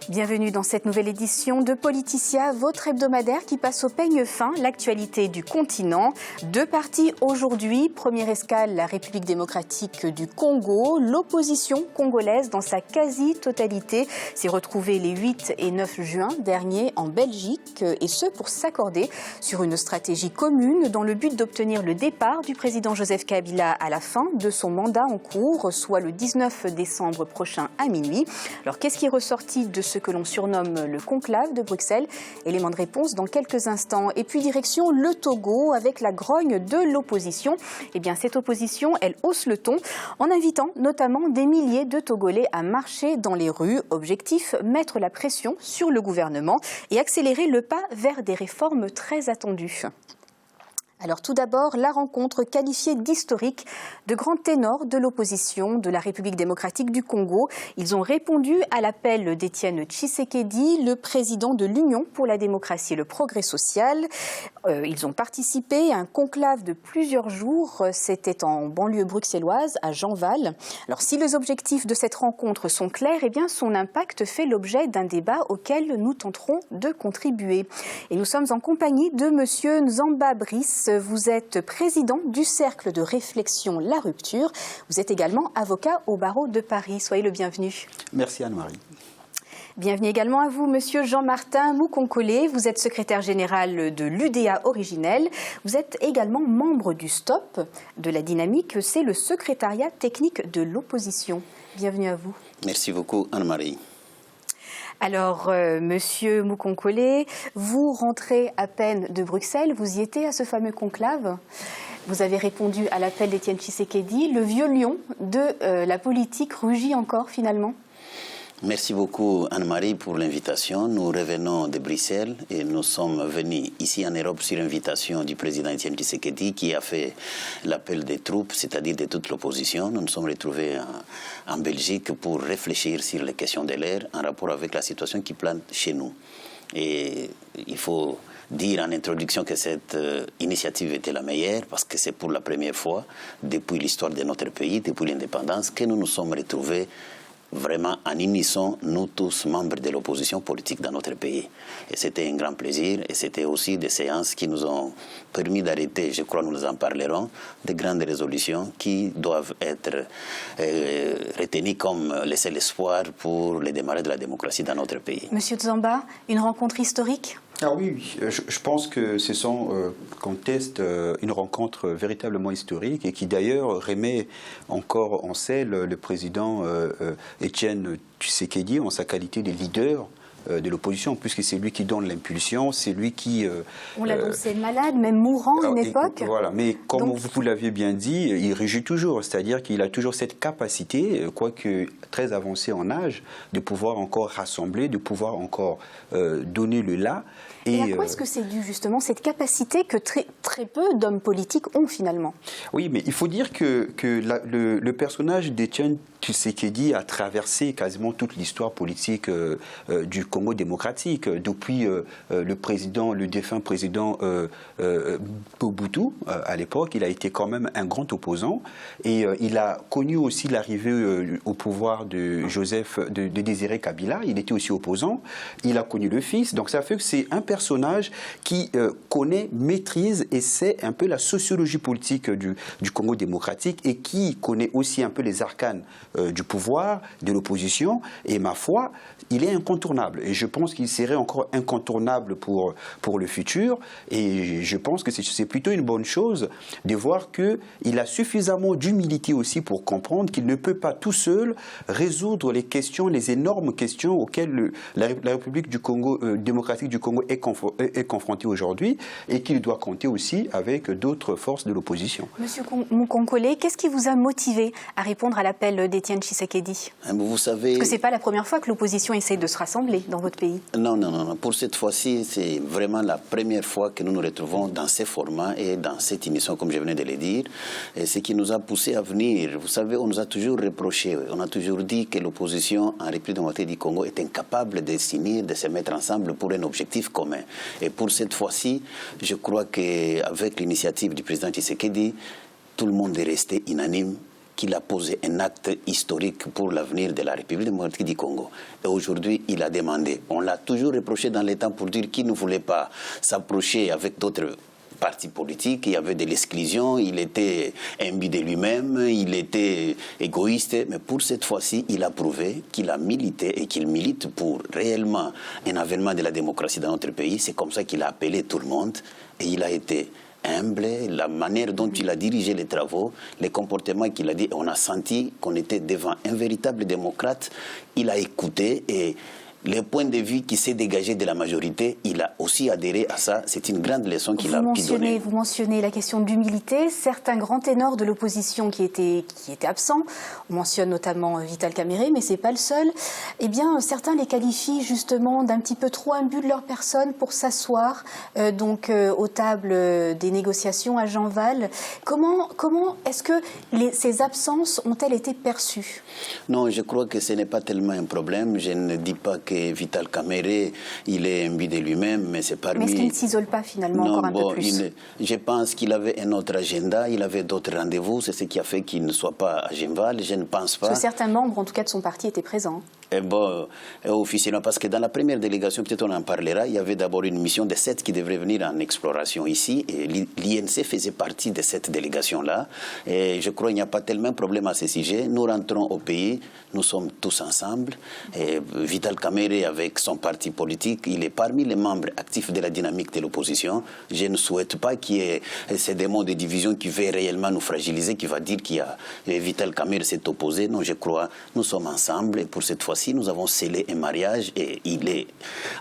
Bienvenue dans cette nouvelle édition de Politicia, votre hebdomadaire qui passe au peigne fin l'actualité du continent. Deux parties aujourd'hui. Première escale, la République démocratique du Congo. L'opposition congolaise dans sa quasi-totalité s'est retrouvée les 8 et 9 juin dernier en Belgique, et ce pour s'accorder sur une stratégie commune dans le but d'obtenir le départ du président Joseph Kabila à la fin de son mandat en cours, soit le 19 décembre prochain à minuit. Alors qu'est-ce qui est ressorti de ce que l'on surnomme le conclave de Bruxelles? Élément de réponse dans quelques instants. Et puis direction le Togo avec la grogne de l'opposition. Eh bien cette opposition, elle hausse le ton en invitant notamment des milliers de Togolais à marcher dans les rues. Objectif, mettre la pression sur le gouvernement et accélérer le pas vers des réformes très attendues. Alors tout d'abord, la rencontre qualifiée d'historique de grands ténors de l'opposition de la République démocratique du Congo. Ils ont répondu à l'appel d'Étienne Tshisekedi, le président de l'Union pour la démocratie et le progrès social. Ils ont participé à un conclave de plusieurs jours. C'était en banlieue bruxelloise, à Jeanval. Alors si les objectifs de cette rencontre sont clairs, eh bien son impact fait l'objet d'un débat auquel nous tenterons de contribuer. Et nous sommes en compagnie de monsieur Nzamba Brice. Vous êtes président du Cercle de réflexion La Rupture. Vous êtes également avocat au barreau de Paris. Soyez le bienvenu. Merci Anne-Marie. Bienvenue également à vous, monsieur Jean-Martin Moukonkole. Vous êtes secrétaire général de l'UDA originelle. Vous êtes également membre du STOP, de la Dynamique. C'est le secrétariat technique de l'opposition. Bienvenue à vous. Merci beaucoup Anne-Marie. Alors, monsieur Moukonkole, vous rentrez à peine de Bruxelles. Vous y étiez à ce fameux conclave. Vous avez répondu à l'appel d'Étienne Tshisekedi. Le vieux lion de la politique rugit encore finalement. Merci beaucoup Anne-Marie pour l'invitation. Nous revenons de Bruxelles et nous sommes venus ici en Europe sur invitation du président Étienne Tshisekedi qui a fait l'appel des troupes, c'est-à-dire de toute l'opposition. Nous nous sommes retrouvés en Belgique pour réfléchir sur les questions de l'air en rapport avec la situation qui plane chez nous. Et il faut dire en introduction que cette initiative était la meilleure parce que c'est pour la première fois depuis l'histoire de notre pays, depuis l'indépendance, que nous nous sommes retrouvés vraiment en unisson, nous tous membres de l'opposition politique dans notre pays. Et c'était un grand plaisir et c'était aussi des séances qui nous ont permis d'arrêter, je crois nous en parlerons, de grandes résolutions qui doivent être retenues comme le seul espoir pour le démarrage de la démocratie dans notre pays. Monsieur Nzamba, une rencontre historique ? Ah oui, je pense que ce sont, conteste une rencontre véritablement historique et qui d'ailleurs remet encore en selle le président Étienne Tshisekedi en sa qualité de leader de l'opposition, puisque c'est lui qui donne l'impulsion, c'est lui qui... on l'annonçait malade, même mourant à une époque. Voilà, mais comme vous l'aviez bien dit, il régit toujours, c'est-à-dire qu'il a toujours cette capacité, quoique très avancée en âge, de pouvoir encore rassembler, de pouvoir encore donner le là. Et à quoi est-ce que c'est dû justement, cette capacité que très peu d'hommes politiques ont finalement? Oui, mais il faut dire que le personnage d'Étienne Tshisekedi a traversé quasiment toute l'histoire politique du Congo démocratique. Depuis le défunt président Mobutu, à l'époque, il a été quand même un grand opposant et il a connu aussi l'arrivée au pouvoir de Désiré Kabila. Il était aussi opposant. Il a connu le fils. Donc ça fait que c'est un personnage qui connaît, maîtrise et sait un peu la sociologie politique du Congo démocratique et qui connaît aussi un peu les arcanes du pouvoir, de l'opposition. Et ma foi, il est incontournable. Et je pense qu'il serait encore incontournable pour le futur. Et je pense que c'est plutôt une bonne chose de voir qu'il a suffisamment d'humilité aussi pour comprendre qu'il ne peut pas tout seul résoudre les questions, les énormes questions auxquelles la République du Congo, démocratique du Congo est confrontée aujourd'hui et qu'il doit compter aussi avec d'autres forces de l'opposition. Monsieur Moukonkole, qu'est-ce qui vous a motivé à répondre à l'appel d'Étienne Tshisekedi? Vous savez... Parce que ce n'est pas la première fois que l'opposition essaie de se rassembler dans votre pays. Non. Pour cette fois-ci, c'est vraiment la première fois que nous nous retrouvons dans ces formats et dans cette émission, comme je venais de le dire. Et ce qui nous a poussé à venir, vous savez, on nous a toujours reproché, on a toujours dit que l'opposition en République démocratique du Congo est incapable de s'unir, de se mettre ensemble pour un objectif commun. Et pour cette fois-ci, je crois qu'avec l'initiative du président Tshisekedi, tout le monde est resté unanime qu'il a posé un acte historique pour l'avenir de la République démocratique du Congo. Et aujourd'hui, il a demandé. On l'a toujours reproché dans les temps pour dire qu'il ne voulait pas s'approcher avec d'autres partis politiques, il y avait de l'exclusion, il était imbu de lui-même, il était égoïste, mais pour cette fois-ci, il a prouvé qu'il a milité et qu'il milite pour réellement un avènement de la démocratie dans notre pays. C'est comme ça qu'il a appelé tout le monde et il a été humble, la manière dont il a dirigé les travaux, les comportements qu'il a dit, on a senti qu'on était devant un véritable démocrate. Il a écouté et les points de vue qui s'est dégagé de la majorité, il a aussi adhéré à ça. C'est une grande leçon qu'il a donnée. Vous mentionnez la question d'humilité. Certains grands ténors de l'opposition qui étaient absents, on mentionne notamment Vital Kamerhe, mais ce n'est pas le seul, eh bien, certains les qualifient justement d'un petit peu trop imbus de leur personne pour s'asseoir aux tables des négociations à Jean-Val. Comment est-ce que ces absences ont-elles été perçues? Non, je crois que ce n'est pas tellement un problème. Je ne dis pas que Vital Kamerhe, il est imbu de lui-même, mais c'est parmi... Mais est-ce qu'il ne s'isole pas finalement encore un peu plus? Je pense qu'il avait un autre agenda, il avait d'autres rendez-vous, c'est ce qui a fait qu'il ne soit pas à Genval, je ne pense pas. Parce que certains membres, en tout cas de son parti, étaient présents. Officiellement, parce que dans la première délégation, peut-être on en parlera, il y avait d'abord une mission de 7 qui devrait venir en exploration ici, et l'INC faisait partie de cette délégation-là, et je crois qu'il n'y a pas tellement de problème à ce sujet. Nous rentrons au pays, nous sommes tous ensemble, et Vital Kamerhe, avec son parti politique, il est parmi les membres actifs de la dynamique de l'opposition. Je ne souhaite pas qu'il y ait ces démons de division qui veulent réellement nous fragiliser, qui va dire qu'il y a Vital Kamerhe s'est opposé. Non, je crois, nous sommes ensemble, et pour cette fois-ci, nous avons scellé un mariage et il est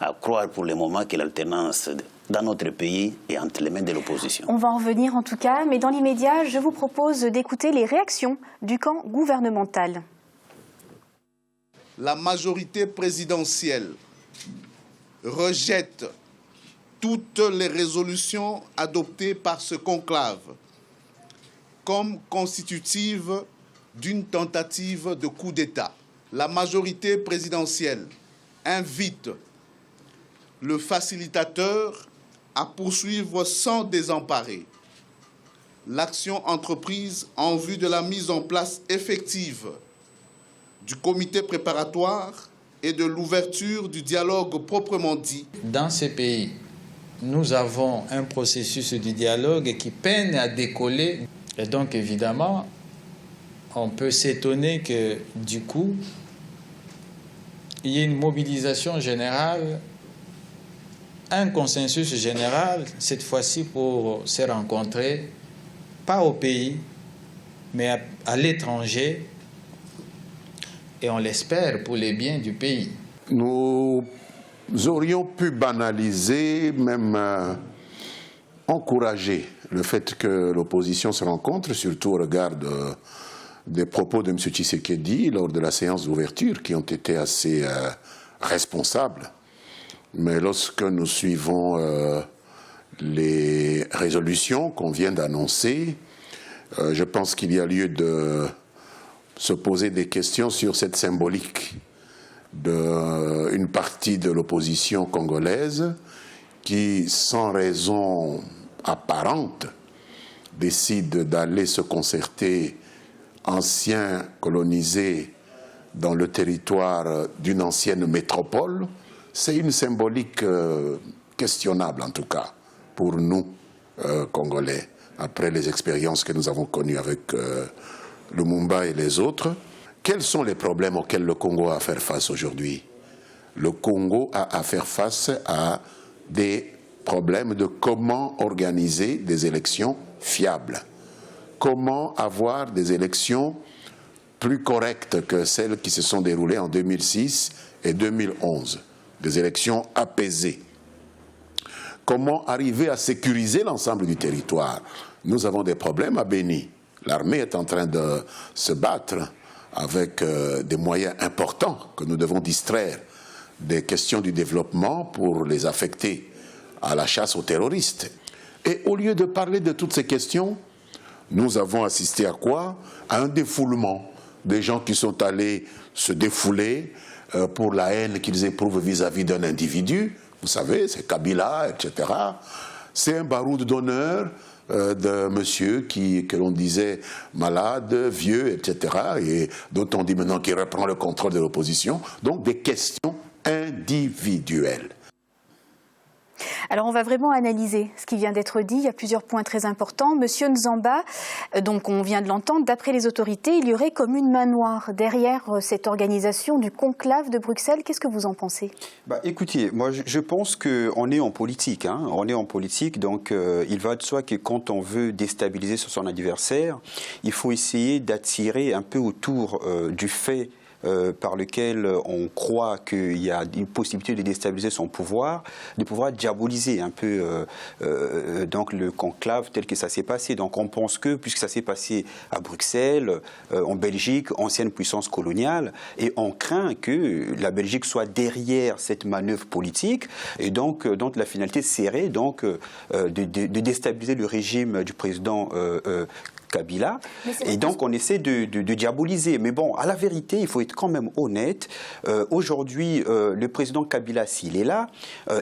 à croire pour le moment que l'alternance dans notre pays est entre les mains de l'opposition. On va en revenir en tout cas, mais dans l'immédiat, je vous propose d'écouter les réactions du camp gouvernemental. La majorité présidentielle rejette toutes les résolutions adoptées par ce conclave comme constitutives d'une tentative de coup d'État. La majorité présidentielle invite le facilitateur à poursuivre sans désemparer l'action entreprise en vue de la mise en place effective du comité préparatoire et de l'ouverture du dialogue proprement dit. Dans ces pays, nous avons un processus de dialogue qui peine à décoller. Et donc, évidemment, on peut s'étonner que, du coup, il y ait une mobilisation générale, un consensus général, cette fois-ci pour se rencontrer, pas au pays, mais à l'étranger, et on l'espère pour les biens du pays. Nous aurions pu banaliser, même encourager le fait que l'opposition se rencontre, surtout au regard des propos de M. Tshisekedi lors de la séance d'ouverture, qui ont été assez responsables. Mais lorsque nous suivons les résolutions qu'on vient d'annoncer, je pense qu'il y a lieu de se poser des questions sur cette symbolique d'une partie de l'opposition congolaise qui, sans raison apparente, décide d'aller se concerter anciens colonisés dans le territoire d'une ancienne métropole. C'est une symbolique questionnable, en tout cas, pour nous, Congolais, après les expériences que nous avons connues avec Lumumba et les autres. Quels sont les problèmes auxquels le Congo a à faire face aujourd'hui? Le Congo a à faire face à des problèmes de comment organiser des élections fiables. Comment avoir des élections plus correctes que celles qui se sont déroulées en 2006 et 2011. Des élections apaisées. Comment arriver à sécuriser l'ensemble du territoire? Nous avons des problèmes à Béni. L'armée est en train de se battre avec des moyens importants que nous devons distraire des questions du développement pour les affecter à la chasse aux terroristes. Et au lieu de parler de toutes ces questions, nous avons assisté à quoi? À un défoulement. Des gens qui sont allés se défouler pour la haine qu'ils éprouvent vis-à-vis d'un individu. Vous savez, c'est Kabila, etc. C'est un baroud d'honneur de monsieur que l'on disait malade, vieux, etc. Et d'autres on dit maintenant qu'il reprend le contrôle de l'opposition. Donc des questions individuelles. Alors on va vraiment analyser ce qui vient d'être dit. Il y a plusieurs points très importants. Monsieur Nzamba, donc on vient de l'entendre, d'après les autorités, il y aurait comme une main noire derrière cette organisation du conclave de Bruxelles. Qu'est-ce que vous en pensez? Écoutez, moi je pense qu'on est en politique. On est en politique, donc il va de soi que quand on veut déstabiliser son adversaire, il faut essayer d'attirer un peu autour du fait par lequel on croit qu'il y a une possibilité de déstabiliser son pouvoir, de pouvoir diaboliser un peu donc le conclave tel que ça s'est passé. Donc on pense que, puisque ça s'est passé à Bruxelles, en Belgique, ancienne puissance coloniale, et on craint que la Belgique soit derrière cette manœuvre politique, et donc la finalité serait donc de déstabiliser le régime du président Kabila, et donc on essaie de diaboliser. Mais bon, à la vérité, il faut être quand même honnête. Aujourd'hui, le président Kabila, s'il est là,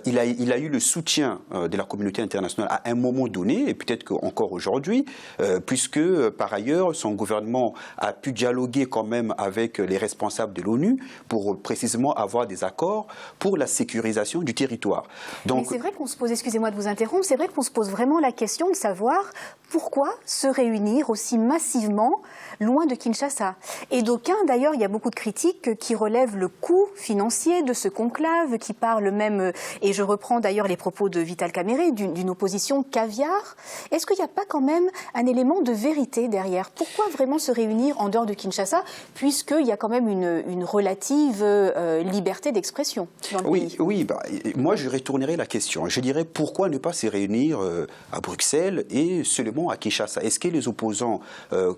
il a eu le soutien de la communauté internationale à un moment donné, et peut-être qu'encore aujourd'hui, puisque par ailleurs, son gouvernement a pu dialoguer quand même avec les responsables de l'ONU pour précisément avoir des accords pour la sécurisation du territoire. Donc, mais c'est vrai qu'on se pose, excusez-moi de vous interrompre, c'est vrai qu'on se pose vraiment la question de savoir pourquoi se réunir aussi massivement loin de Kinshasa. Et d'aucuns, d'ailleurs, il y a beaucoup de critiques qui relèvent le coût financier de ce conclave, qui parlent même, et je reprends d'ailleurs les propos de Vital Kamerhe, d'une opposition caviar. Est-ce qu'il n'y a pas quand même un élément de vérité derrière? Pourquoi vraiment se réunir en dehors de Kinshasa, puisqu'il y a quand même une relative liberté d'expression dans le pays? Oui, moi je retournerai la question. Je dirais pourquoi ne pas se réunir à Bruxelles et seulement à Kinshasa? Est-ce que les opposants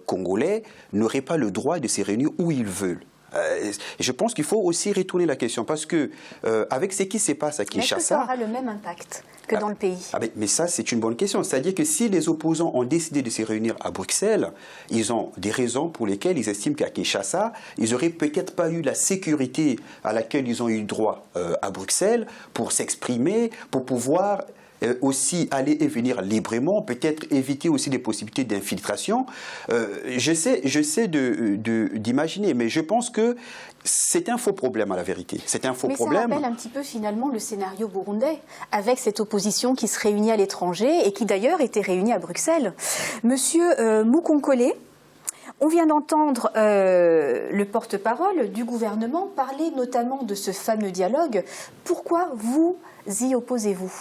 congolais n'auraient pas le droit de se réunir où ils veulent? Je pense qu'il faut aussi retourner la question parce que avec ce qui se passe à Kinshasa, est-ce que ça aura le même impact que dans le pays? Mais ça, c'est une bonne question. C'est-à-dire que si les opposants ont décidé de se réunir à Bruxelles, ils ont des raisons pour lesquelles ils estiment qu'à Kinshasa, ils n'auraient peut-être pas eu la sécurité à laquelle ils ont eu droit à Bruxelles pour s'exprimer, pour pouvoir aussi aller et venir librement, peut-être éviter aussi des possibilités d'infiltration. J'essaie d'imaginer, mais je pense que c'est un faux problème à la vérité. C'est un faux problème. Mais ça rappelle un petit peu finalement le scénario burundais, avec cette opposition qui se réunit à l'étranger et qui d'ailleurs était réunie à Bruxelles. Monsieur Mukonkole, on vient d'entendre le porte-parole du gouvernement parler notamment de ce fameux dialogue. Pourquoi vous y opposez-vous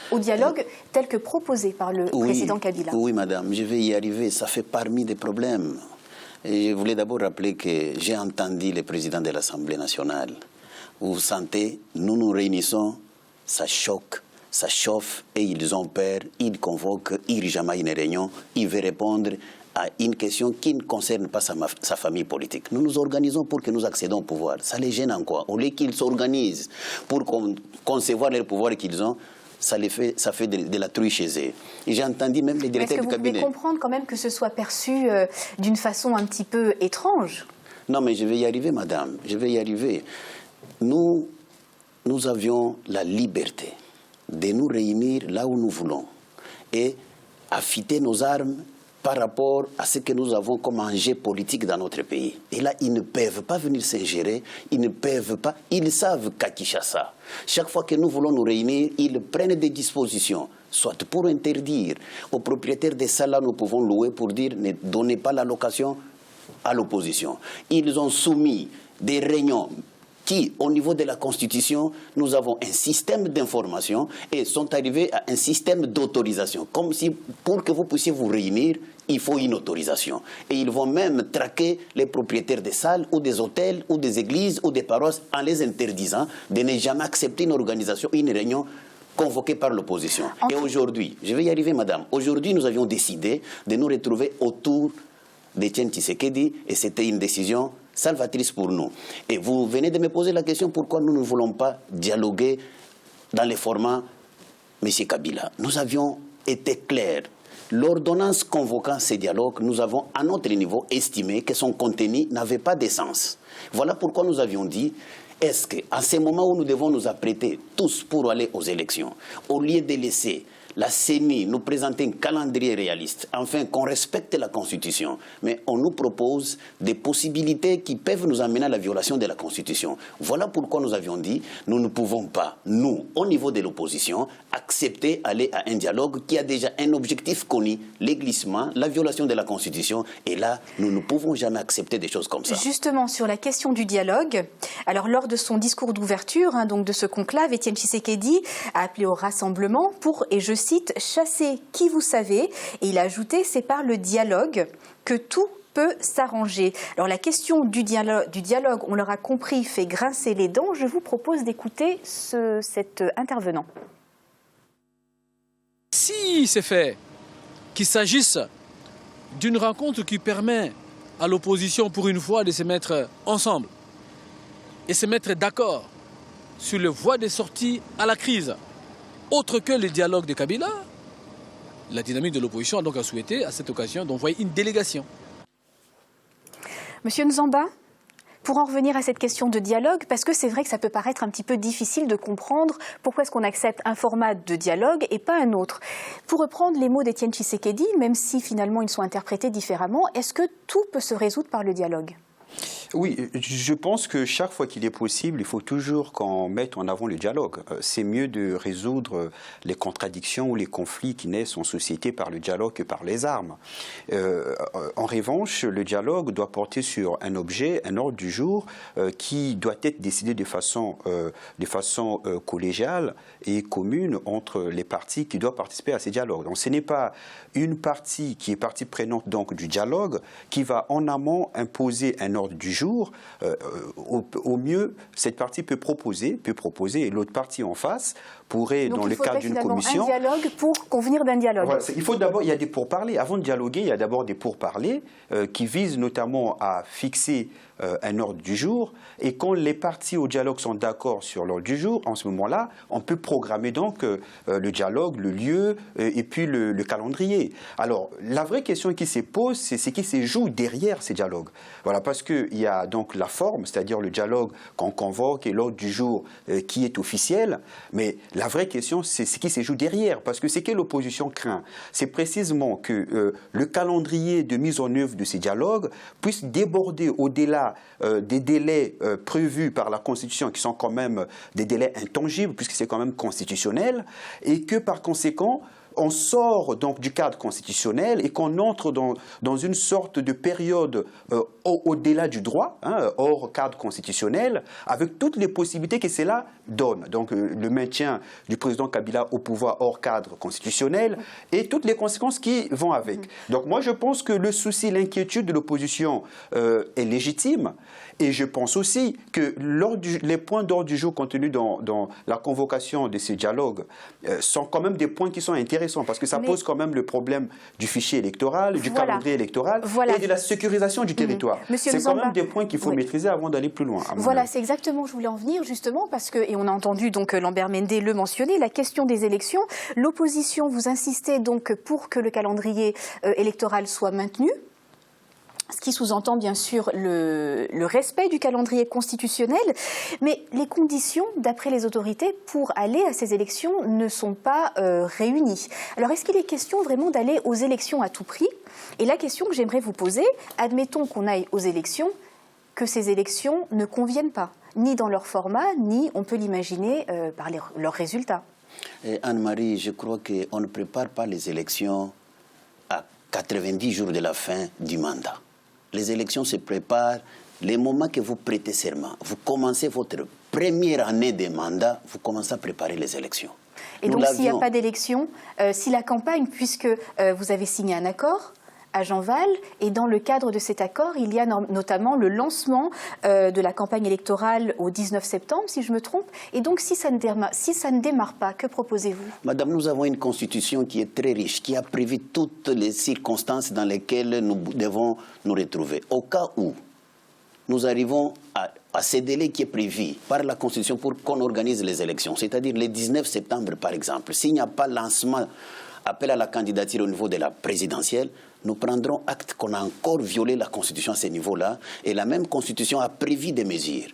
au dialogue tel que proposé par le président Kabila? Oui, madame, je vais y arriver. Ça fait parmi des problèmes. Et je voulais d'abord rappeler que j'ai entendu le président de l'Assemblée nationale. Vous sentez, nous nous réunissons, ça choque, ça chauffe, et ils ont peur, ils convoquent urgemment une réunion, il veut répondre à une question qui ne concerne pas sa famille politique. Nous nous organisons pour que nous accédons au pouvoir. Ça les gêne en quoi? Au lieu qu'ils s'organisent pour concevoir le pouvoir qu'ils ont, ça fait de la truie chez eux. Et j'ai entendu même les directeurs du cabinet. Est-ce que vous pouvez comprendre quand même que ce soit perçu d'une façon un petit peu étrange? Non, mais je vais y arriver, madame. Je vais y arriver. Nous avions la liberté de nous réunir là où nous voulons et affûter nos armes par rapport à ce que nous avons comme enjeu politique dans notre pays. Et là, ils ne peuvent pas venir s'ingérer, ils ne peuvent pas, ils savent qu'à Kinshasa, chaque fois que nous voulons nous réunir, ils prennent des dispositions, soit pour interdire aux propriétaires des salles là nous pouvons louer pour dire ne donnez pas la location à l'opposition. Ils ont soumis des réunions qui, au niveau de la Constitution, nous avons un système d'information et sont arrivés à un système d'autorisation. Comme si, pour que vous puissiez vous réunir, il faut une autorisation. Et ils vont même traquer les propriétaires des salles ou des hôtels ou des églises ou des paroisses en les interdisant de ne jamais accepter une organisation, une réunion convoquée par l'opposition. Et aujourd'hui, je vais y arriver, madame, aujourd'hui nous avions décidé de nous retrouver autour d'Etienne Tshisekedi et c'était une décision salvatrice pour nous. Et vous venez de me poser la question pourquoi nous ne voulons pas dialoguer dans les formats M. Kabila. Nous avions été clairs. L'ordonnance convoquant ces dialogues, nous avons à notre niveau estimé que son contenu n'avait pas de sens. Voilà pourquoi nous avions dit, est-ce qu'à ce moment où nous devons nous apprêter tous pour aller aux élections, au lieu de laisser la CENI nous présente un calendrier réaliste, afin qu'on respecte la Constitution. Mais on nous propose des possibilités qui peuvent nous amener à la violation de la Constitution. Voilà pourquoi nous avions dit, nous ne pouvons pas, nous, au niveau de l'opposition, accepter aller à un dialogue qui a déjà un objectif connu, les glissements, la violation de la Constitution. Et là, nous ne pouvons jamais accepter des choses comme ça. Justement, sur la question du dialogue, alors lors de son discours d'ouverture, donc de ce conclave, Étienne Tshisekedi a appelé au rassemblement pour, et je cite, « chasser qui vous savez ». Et il a ajouté « c'est par le dialogue que tout peut s'arranger ». Alors la question du dialogue, on l'aura compris, fait grincer les dents. Je vous propose d'écouter cet intervenant. Si c'est fait, qu'il s'agisse d'une rencontre qui permet à l'opposition pour une fois de se mettre ensemble et se mettre d'accord sur les voies de sortie à la crise, autre que le dialogue de Kabila, la dynamique de l'opposition a donc souhaité à cette occasion d'envoyer une délégation. Monsieur Nzamba, pour en revenir à cette question de dialogue, parce que c'est vrai que ça peut paraître un petit peu difficile de comprendre pourquoi est-ce qu'on accepte un format de dialogue et pas un autre. Pour reprendre les mots d'Étienne Tshisekedi, même si finalement ils sont interprétés différemment, est-ce que tout peut se résoudre par le dialogue ? Oui, je pense que chaque fois qu'il est possible, il faut toujours qu'on mette en avant le dialogue. C'est mieux de résoudre les contradictions ou les conflits qui naissent en société par le dialogue que par les armes. En revanche, le dialogue doit porter sur un objet, un ordre du jour qui doit être décidé de façon collégiale et commune entre les parties qui doivent participer à ces dialogues. Donc ce n'est pas une partie qui est partie prenante donc, du dialogue qui va en amont imposer un ordre du jour. Au mieux, cette partie peut proposer et l'autre partie en face pourrait, donc, dans le cadre d'une commission... un dialogue pour convenir d'un dialogue. Voilà, il faut d'abord, il y a des pourparlers. Avant de dialoguer, il y a d'abord des pourparlers qui visent notamment à fixer un ordre du jour. Et quand les parties au dialogue sont d'accord sur l'ordre du jour, en ce moment-là, on peut programmer donc le dialogue, le lieu et puis le calendrier. Alors, la vraie question qui se pose, c'est ce qui se joue derrière ces dialogues. Voilà, parce qu'il y a donc la forme, c'est-à-dire le dialogue qu'on convoque et l'ordre du jour qui est officiel. Mais la vraie question, c'est ce qui se joue derrière. Parce que ce que l'opposition craint, c'est précisément que le calendrier de mise en œuvre de ces dialogues puisse déborder au-delà des délais prévus par la Constitution, qui sont quand même des délais intangibles, puisque c'est quand même constitutionnel, et que par conséquent, on sort donc du cadre constitutionnel et qu'on entre dans une sorte de période au-delà du droit, hors cadre constitutionnel, avec toutes les possibilités que cela donne. Donc le maintien du président Kabila au pouvoir hors cadre constitutionnel et toutes les conséquences qui vont avec. Donc moi je pense que le souci, l'inquiétude de l'opposition est légitime. Et je pense aussi que les points d'ordre du jour contenus dans la convocation de ces dialogues sont quand même des points qui sont intéressants parce que ça pose quand même le problème du fichier électoral, du calendrier électoral et de la sécurisation du territoire. C'est quand même des points qu'il faut maîtriser avant d'aller plus loin. Voilà, c'est exactement où je voulais en venir justement parce que, et on a entendu donc Lambert Mende le mentionner, la question des élections. L'opposition, vous insistez donc pour que le calendrier électoral soit maintenu. Ce qui sous-entend bien sûr le respect du calendrier constitutionnel, mais les conditions, d'après les autorités, pour aller à ces élections ne sont pas réunies. Alors est-ce qu'il est question vraiment d'aller aux élections à tout prix ? Et la question que j'aimerais vous poser, admettons qu'on aille aux élections, que ces élections ne conviennent pas, ni dans leur format, ni, on peut l'imaginer, par leurs résultats. Anne-Marie, je crois qu'on ne prépare pas les élections à 90 jours de la fin du mandat. Les élections se préparent les moments que vous prêtez serment. Vous commencez votre première année de mandat, vous commencez à préparer les élections. Et donc s'il n'y a pas d'élection, si la campagne, puisque vous avez signé un accord à Jean-Val, et dans le cadre de cet accord, il y a notamment le lancement de la campagne électorale au 19 septembre, si je me trompe. Et donc, si ça ne démarre pas, que proposez-vous ? Madame, nous avons une constitution qui est très riche, qui a prévu toutes les circonstances dans lesquelles nous devons nous retrouver. Au cas où nous arrivons à ce délai qui est prévu par la Constitution pour qu'on organise les élections, c'est-à-dire le 19 septembre, par exemple, s'il n'y a pas lancement, appel à la candidature au niveau de la présidentielle, nous prendrons acte qu'on a encore violé la Constitution à ce niveau-là, et la même Constitution a prévu des mesures.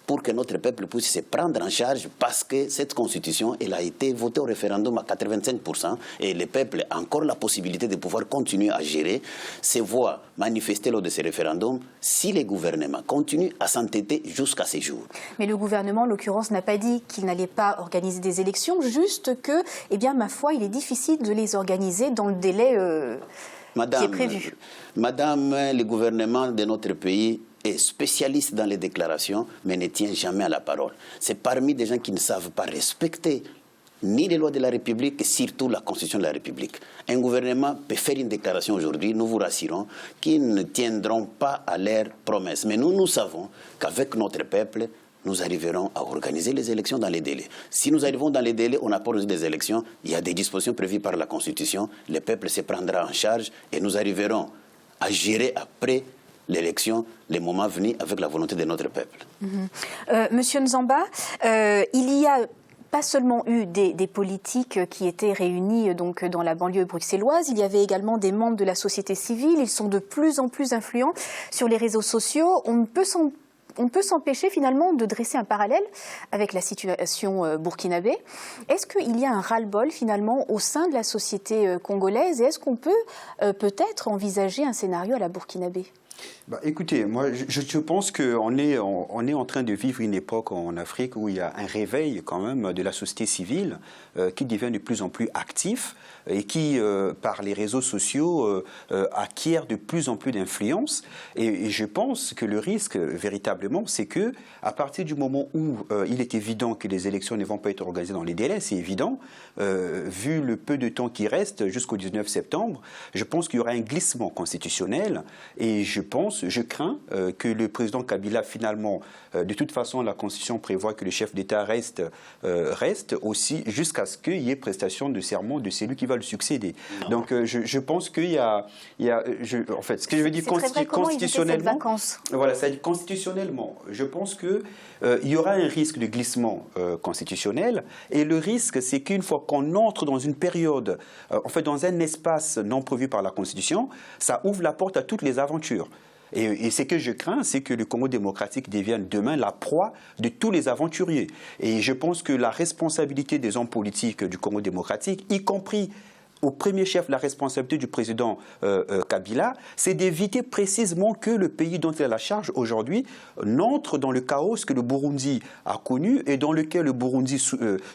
pour que notre peuple puisse se prendre en charge, parce que cette constitution, elle a été votée au référendum à 85%, et le peuple a encore la possibilité de pouvoir continuer à gérer ses voix manifestées lors de ce référendum si les gouvernements continuent à s'entêter jusqu'à ces jours. Mais le gouvernement, en l'occurrence, n'a pas dit qu'il n'allait pas organiser des élections, juste que, eh bien, ma foi, il est difficile de les organiser dans le délai qui est prévu. Madame, le gouvernement de notre pays est spécialiste dans les déclarations, mais ne tient jamais à la parole. C'est parmi des gens qui ne savent pas respecter ni les lois de la République, et surtout la Constitution de la République. Un gouvernement peut faire une déclaration aujourd'hui, nous vous rassurons, qu'ils ne tiendront pas à leurs promesses. Mais nous savons qu'avec notre peuple, nous arriverons à organiser les élections dans les délais. Si nous arrivons dans les délais, on n'a pas organisé des élections, il y a des dispositions prévues par la Constitution, le peuple se prendra en charge et nous arriverons à gérer après l'élection, les moments venus avec la volonté de notre peuple. Monsieur Nzamba, il y a pas seulement eu des politiques qui étaient réunis donc dans la banlieue bruxelloise, il y avait également des membres de la société civile. Ils sont de plus en plus influents sur les réseaux sociaux. On peut s'empêcher finalement de dresser un parallèle avec la situation burkinabé. Est-ce qu'il y a un ras-le-bol finalement au sein de la société congolaise et est-ce qu'on peut peut-être envisager un scénario à la burkinabé ? Écoutez, moi je pense qu'on est en train de vivre une époque en Afrique où il y a un réveil quand même de la société civile qui devient de plus en plus actif et qui, par les réseaux sociaux, acquiert de plus en plus d'influence. Et je pense que le risque, véritablement, c'est que à partir du moment où il est évident que les élections ne vont pas être organisées dans les délais, c'est évident, vu le peu de temps qui reste jusqu'au 19 septembre, je pense qu'il y aura un glissement constitutionnel et je crains que le président Kabila, finalement, de toute façon, la Constitution prévoit que le chef d'État reste aussi jusqu'à ce qu'il y ait prestation de serment de celui qui va le succéder. Non. Donc, je pense qu'il y a en fait, ce que je veux dire constitutionnellement, voilà, constitutionnellement, je pense que il y aura un risque de glissement constitutionnel. Et le risque, c'est qu'une fois qu'on entre dans une période, en fait, dans un espace non prévu par la Constitution, ça ouvre la porte à toutes les aventures. Et ce que je crains, c'est que le Congo démocratique devienne demain la proie de tous les aventuriers. Et je pense que la responsabilité des hommes politiques du Congo démocratique, y compris au premier chef, la responsabilité du président Kabila, c'est d'éviter précisément que le pays dont il a la charge aujourd'hui n'entre dans le chaos que le Burundi a connu et dans lequel le Burundi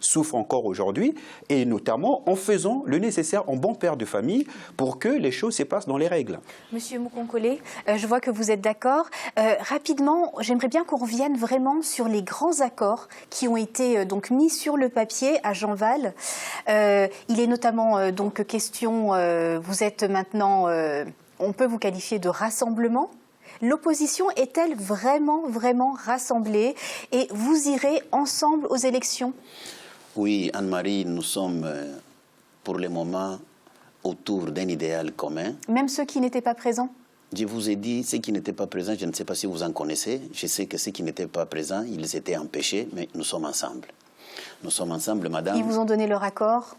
souffre encore aujourd'hui, et notamment en faisant le nécessaire en bon père de famille pour que les choses se passent dans les règles. Monsieur Mukonkole, je vois que vous êtes d'accord. Rapidement, j'aimerais bien qu'on revienne vraiment sur les grands accords qui ont été donc mis sur le papier à Jean-Val. Il est notamment donc question, vous êtes maintenant, on peut vous qualifier de rassemblement. L'opposition est-elle vraiment rassemblée et vous irez ensemble aux élections? Oui, Anne-Marie, nous sommes pour le moment autour d'un idéal commun. Même ceux qui n'étaient pas présents? Je vous ai dit, ceux qui n'étaient pas présents, je ne sais pas si vous en connaissez. Je sais que ceux qui n'étaient pas présents, ils étaient empêchés, mais nous sommes ensemble. Nous sommes ensemble, madame. Ils vous ont donné leur accord?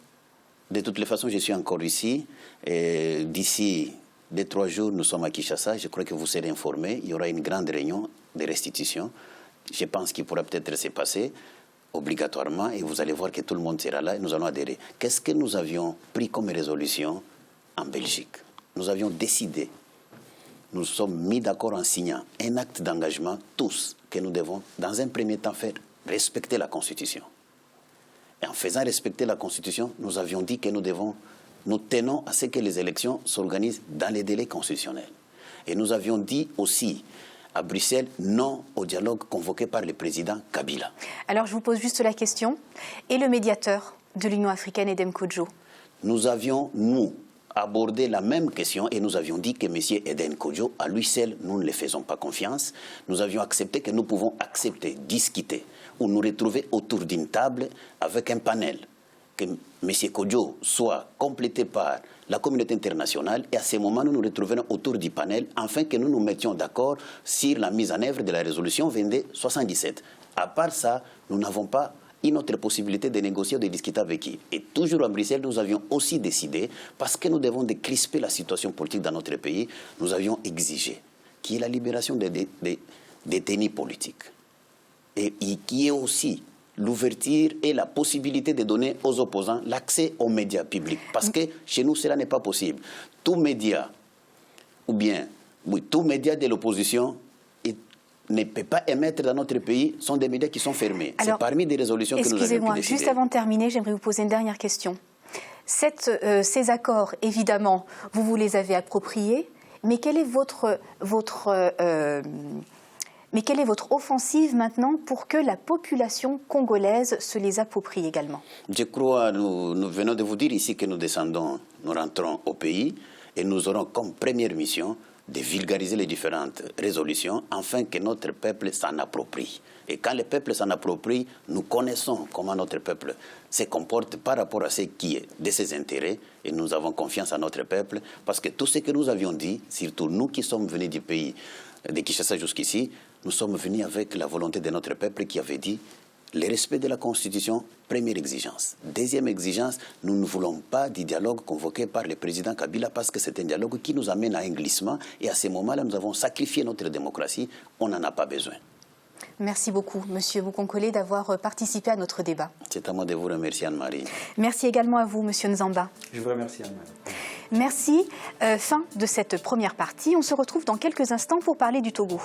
De toutes les façons, je suis encore ici. Et d'ici 2-3 jours, nous sommes à Kinshasa. Je crois que vous serez informés. Il y aura une grande réunion de restitution. Je pense qu'il pourra peut-être se passer obligatoirement. Et vous allez voir que tout le monde sera là et nous allons adhérer. Qu'est-ce que nous avions pris comme résolution en Belgique? Nous avions décidé, nous sommes mis d'accord en signant un acte d'engagement, tous, que nous devons, dans un premier temps, faire respecter la Constitution. Et en faisant respecter la Constitution, nous avions dit que nous tenons à ce que les élections s'organisent dans les délais constitutionnels. Et nous avions dit aussi à Bruxelles non au dialogue convoqué par le président Kabila. Alors je vous pose juste la question. Et le médiateur de l'Union africaine, Edem Kodjo? Nous avions, abordé la même question et nous avions dit que M. Edem Kodjo, à lui seul, nous ne le faisons pas confiance. Nous avions accepté que nous pouvons accepter, discuter, ou nous retrouver autour d'une table avec un panel, que M. Kodjo soit complété par la communauté internationale et à ce moment, nous nous retrouverons autour du panel afin que nous nous mettions d'accord sur la mise en œuvre de la résolution 2277. À part ça, nous n'avons pas une autre possibilité de négocier ou de discuter avec qui. Et toujours à Bruxelles, nous avions aussi décidé, parce que nous devons décrisper la situation politique dans notre pays, nous avions exigé qu'il y ait la libération des détenus politiques. et qui est aussi l'ouverture et la possibilité de donner aux opposants l'accès aux médias publics. Parce que chez nous, cela n'est pas possible. Tout média, ou bien, oui, tout média de l'opposition ne peut pas émettre dans notre pays, sont des médias qui sont fermés. C'est parmi des résolutions que nous avions pu décider. Excusez-moi, juste avant de terminer, j'aimerais vous poser une dernière question. Ces accords, évidemment, vous les avez appropriés, mais quelle est votre offensive maintenant pour que la population congolaise se les approprie également? Je crois, nous venons de vous dire ici que nous rentrons au pays et nous aurons comme première mission de vulgariser les différentes résolutions afin que notre peuple s'en approprie. Et quand le peuple s'en approprie, nous connaissons comment notre peuple se comporte par rapport à ce qui est de ses intérêts et nous avons confiance en notre peuple parce que tout ce que nous avions dit, surtout nous qui sommes venus du pays de Kinshasa jusqu'ici, nous sommes venus avec la volonté de notre peuple qui avait dit le respect de la Constitution, première exigence. Deuxième exigence, nous ne voulons pas du dialogue convoqué par le président Kabila parce que c'est un dialogue qui nous amène à un glissement et à ce moment-là, nous avons sacrifié notre démocratie. On n'en a pas besoin. Merci beaucoup, Monsieur Boukonkole, d'avoir participé à notre débat. C'est à moi de vous remercier, Anne-Marie. Merci également à vous, Monsieur Nzamba. Je vous remercie, Anne-Marie. Merci. Fin de cette première partie. On se retrouve dans quelques instants pour parler du Togo.